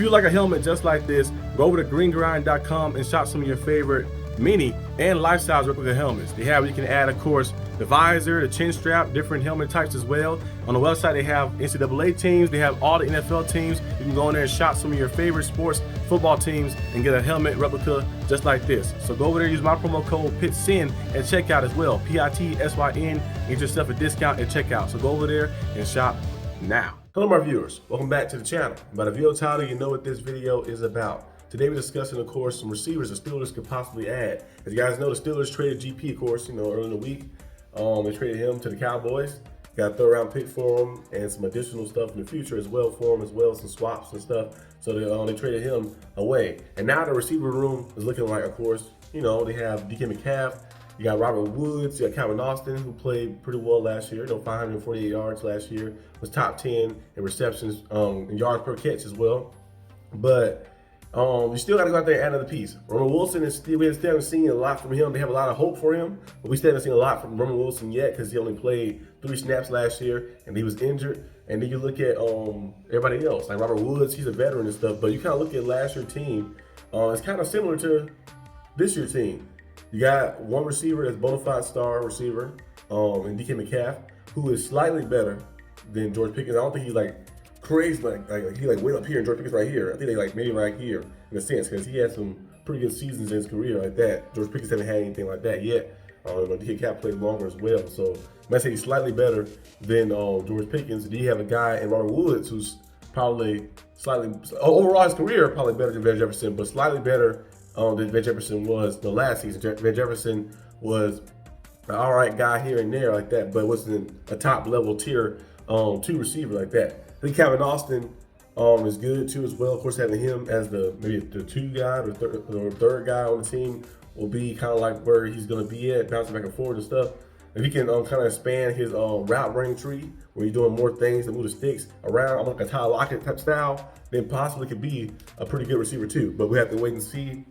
you like a helmet just like this, go over to greengrind.com and shop some of your favorite mini and life-size replica helmets. They have, you can add, of course, the visor, the chin strap, different helmet types as well. On the website, they have NCAA teams, they have all the NFL teams. You can go in there and shop some of your favorite sports football teams and get a helmet replica just like this. So go over there, use my promo code PITSYN at checkout as well, PITSYN, and get yourself a discount at checkout. So go over there and shop now. Hello my viewers, welcome back to the channel. By the video title, you know what this video is about. Today we're discussing, of course, some receivers the Steelers could possibly add. As you guys know, the Steelers traded GP, of course, early in the week. They traded him to the Cowboys. Got a third-round pick for him and some additional stuff in the future as well for him, as well as some swaps and stuff. So they traded him away. And now the receiver room is looking like, of course, they have DK Metcalf. You got Robert Woods, you got Calvin Austin, who played pretty well last year, 548 yards last year, was top 10 in receptions, and yards per catch as well. But you still got to go out there and add another piece. Roman Wilson is still, we haven't seen a lot from him. They have a lot of hope for him, but we still haven't seen a lot from Roman Wilson yet because he only played 3 snaps last year and he was injured. And then you look at everybody else, like Robert Woods, he's a veteran and stuff, but you kind of look at last year's team, it's kind of similar to this year's team. You got one receiver that's bona fide star receiver, and DK Metcalf, who is slightly better than George Pickens. I don't think he's like crazy, like he's like way up here and George Pickens right here. I think they like maybe right here in a sense, because he had some pretty good seasons in his career like that. George Pickens haven't had anything like that yet. DK Metcalf played longer as well, so I might say he's slightly better than George Pickens. Then you have a guy in Robert Woods who's probably slightly, overall his career probably better than Van Jefferson, but slightly better than Van Jefferson was the last season. Van Jefferson was an all right guy here and there like that, but wasn't a top level tier 2 receiver like that. I think Calvin Austin is good too as well. Of course, having him as maybe the 2 guy or third guy on the team will be kind of like where he's going to be at, bouncing back and forward and stuff. If he can kind of expand his route running tree, where you're doing more things to move the sticks around, like a Tyler Lockett type style, then possibly could be a pretty good receiver too. But we have to wait and see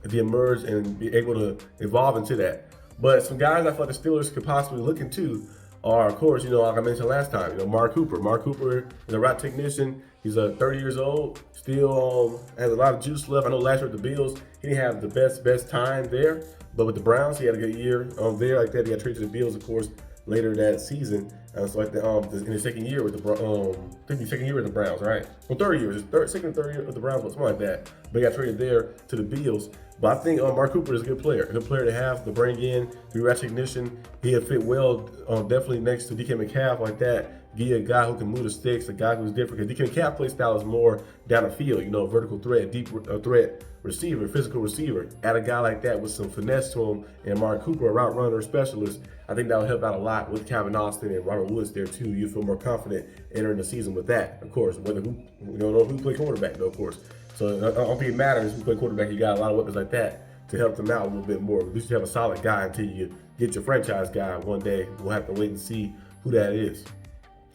if he emerge and be able to evolve into that. But some guys I feel like the Steelers could possibly look into are, of course, like I mentioned last time, Mark Cooper. Mark Cooper is a route technician. He's 30 years old, still has a lot of juice left. I know last year with the Bills, he didn't have the best time there, but with the Browns, he had a good year there like that. He got traded to the Bills, of course, later that season. So like in his second year with the second year with the Browns, right? Well, third year, second or third year with the Browns, something like that. But he got traded there to the Bills. But I think Mark Cooper is a good player to have, to bring in, through recognition. He'll fit well, definitely next to DK Metcalf like that. Be a guy who can move the sticks, a guy who's different. Because DK Metcalf play style is more down the field, vertical threat, deep threat receiver, physical receiver. Add a guy like that with some finesse to him, and Mark Cooper, a route runner specialist. I think that'll help out a lot with Calvin Austin and Robert Woods there too. You feel more confident entering the season with that. Of course, we don't know who play quarterback though, of course. So I don't think it matters who play quarterback. You got a lot of weapons like that to help them out a little bit more. At least you have a solid guy until you get your franchise guy one day. We'll have to wait and see who that is.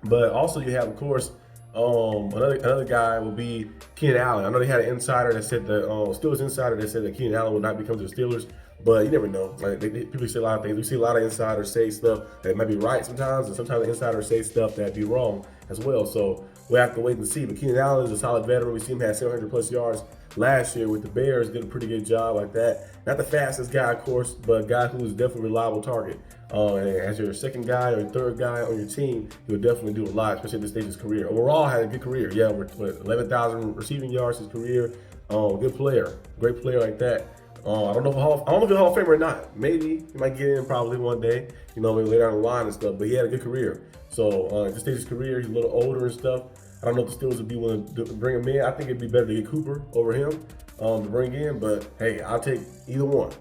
But also you have, of course, another guy will be Keenan Allen. I know they had an insider that said Steelers insider that said that Keenan Allen will not become to the Steelers, but you never know. Like people say a lot of things. We see a lot of insiders say stuff that might be right sometimes, and sometimes the insiders say stuff that be wrong as well. So we'll have to wait and see. But Keenan Allen is a solid veteran. We see him have 700 plus yards last year with the Bears. Did a pretty good job like that. Not the fastest guy, of course, but a guy who is definitely a reliable target. And as your second guy or third guy on your team, he'll definitely do a lot, especially at this stage of his career. Overall, had a good career. Yeah, with 11,000 receiving yards his career. Good player, great player like that. I don't know if he's a Hall of Famer or not. Maybe he might get in probably one day, maybe later down the line and stuff. But he had a good career. So at this stage of his career, he's a little older and stuff. I don't know if the Steelers would be willing to bring him in. I think it'd be better to get Cooper over him to bring in. But hey, I'll take either one.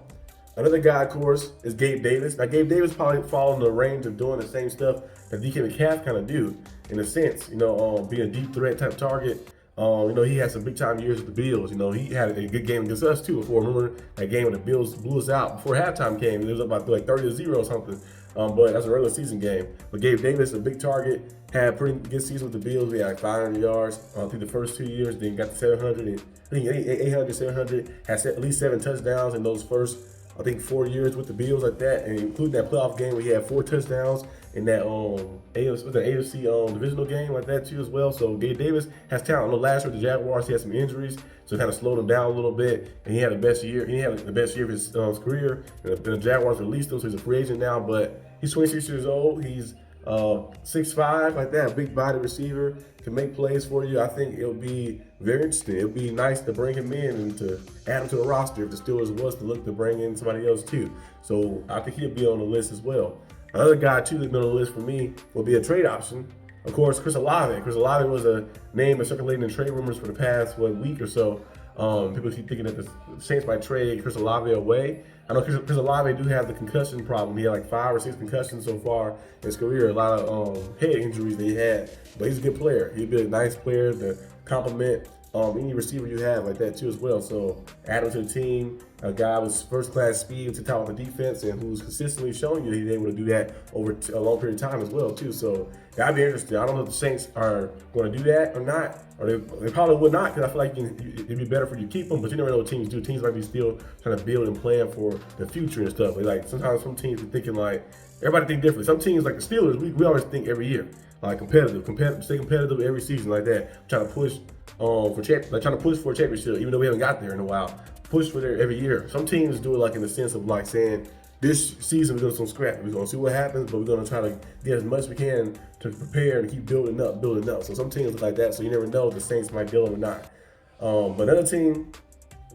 Another guy, of course, is Gabe Davis. Now, Gabe Davis probably fall in the range of doing the same stuff that DK Metcalf kind of do, in a sense, being a deep threat type target. He had some big time years with the Bills. He had a good game against us too before. Remember that game when the Bills blew us out before halftime came? It was up about like 30-0 or something. But that's a regular season game. But Gabe Davis, a big target, had a pretty good season with the Bills. He had like 500 yards through the first 2 years. Then got to 700, and I think 800, 700. Had at least 7 touchdowns in those first, I think, 4 years with the Bills like that, and including that playoff game where he had 4 touchdowns in that AFC divisional game like that too as well. So Gabe Davis has talent. I know last year the Jaguars, he had some injuries, so it kind of slowed him down a little bit. And he had the best year. He had the best year of his career. And the Jaguars released him, so he's a free agent now. But he's 26 years old. He's 6'5", like that, big body receiver, can make plays for you. I think it'll be very interesting. It'll be nice to bring him in and to add him to the roster if the Steelers was to look to bring in somebody else too. So I think he'll be on the list as well. Another guy too that's been on the list for me will be a trade option. Of course, Chris Olave. Chris Olave was a name that's circulating in trade rumors for the past week or so. People keep thinking that the Saints might trade Chris Olave away. I know Chris Olave do have the concussion problem. He had like 5 or 6 concussions so far in his career. A lot of head injuries that he had, but he's a good player. He'd be a nice player to complement any receiver you have like that too as well. So add him to the team, a guy with first-class speed to top of the defense and who's consistently showing you that he's able to do that over a long period of time as well too. So that'd be interesting. I don't know if the Saints are going to do that or not, or they probably would not, because I feel like it'd be better for you to keep them. But you never know what teams do. Teams might be still trying to build and plan for the future and stuff. Like sometimes some teams are thinking like everybody think different. Some teams like the Steelers, we always think every year like competitive, stay competitive every season like that, trying to push trying to push for a championship, even though we haven't got there in a while. Push for there every year. Some teams do it like in the sense of like saying, this season we're going to scrap. We're going to see what happens, but we're going to try to get as much as we can to prepare and keep building up. So some teams look like that, so you never know if the Saints might deal or not. But another team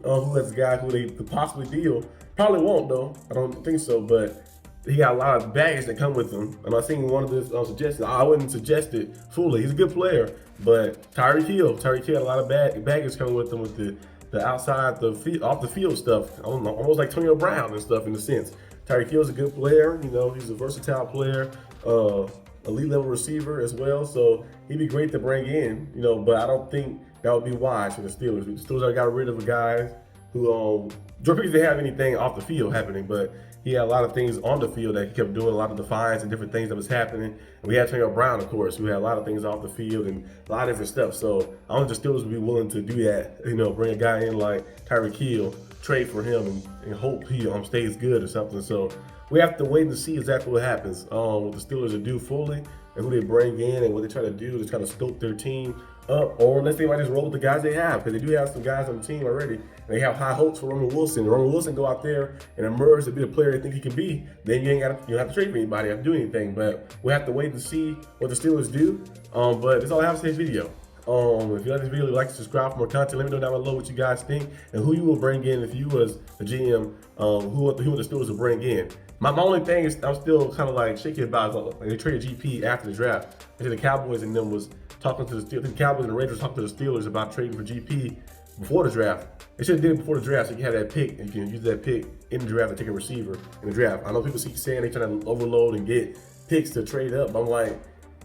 who has a guy who they could possibly deal, probably won't though. I don't think so, but he got a lot of baggage that come with him. And I seen one of this suggestions. I wouldn't suggest it fully. He's a good player, but Tyreek Hill had a lot of baggage coming with him with the outside off the field stuff. I don't know, almost like Antonio Brown and stuff in a sense. Tyreek Hill's a good player. You know, he's a versatile player, elite level receiver as well. So he'd be great to bring in. You know, but I don't think that would be wise for the Steelers. The Steelers got rid of a guy who Jordan Pickens didn't have anything off the field happening, but he had a lot of things on the field that he kept doing, a lot of defiance and different things that was happening. And we had Antonio Brown, of course, who had a lot of things off the field and a lot of different stuff. So I don't think the Steelers would be willing to do that, you know, bring a guy in like Tyreek Hill, trade for him and hope he stays good or something. So we have to wait and see exactly what happens, what the Steelers will do fully and who they bring in and what they try to do to try to scope their team up, or unless they might just roll with the guys they have, because they do have some guys on the team already. And they have high hopes for Roman Wilson. Roman Wilson go out there and emerge to be the player they think he can be, then you don't have to trade for anybody, have to do anything. But we have to wait and see what the Steelers do. But that's all I have for today's video. If you like this video, like, subscribe for more content. Let me know down below what you guys think and who you will bring in if you was the GM. Who the Steelers will bring in. My only thing is I'm still kind of like shaky about is like they traded GP after the draft. I think the Cowboys and them was talking to the Steelers. The Cowboys and the Raiders talking to the Steelers about trading for GP before the draft. They should have did it before the draft so you can have that pick and you can use that pick in the draft to take a receiver in the draft. I know people keep saying they trying to overload and get picks to trade up. But I'm like,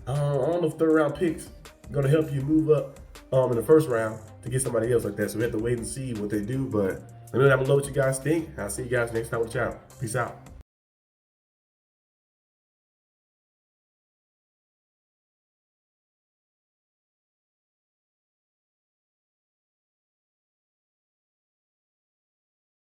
I don't know if 3rd round picks are going to help you move up in the 1st round to get somebody else like that. So we have to wait and see what they do. But let me know down below what you guys think. I'll see you guys next time with the channel. Peace out.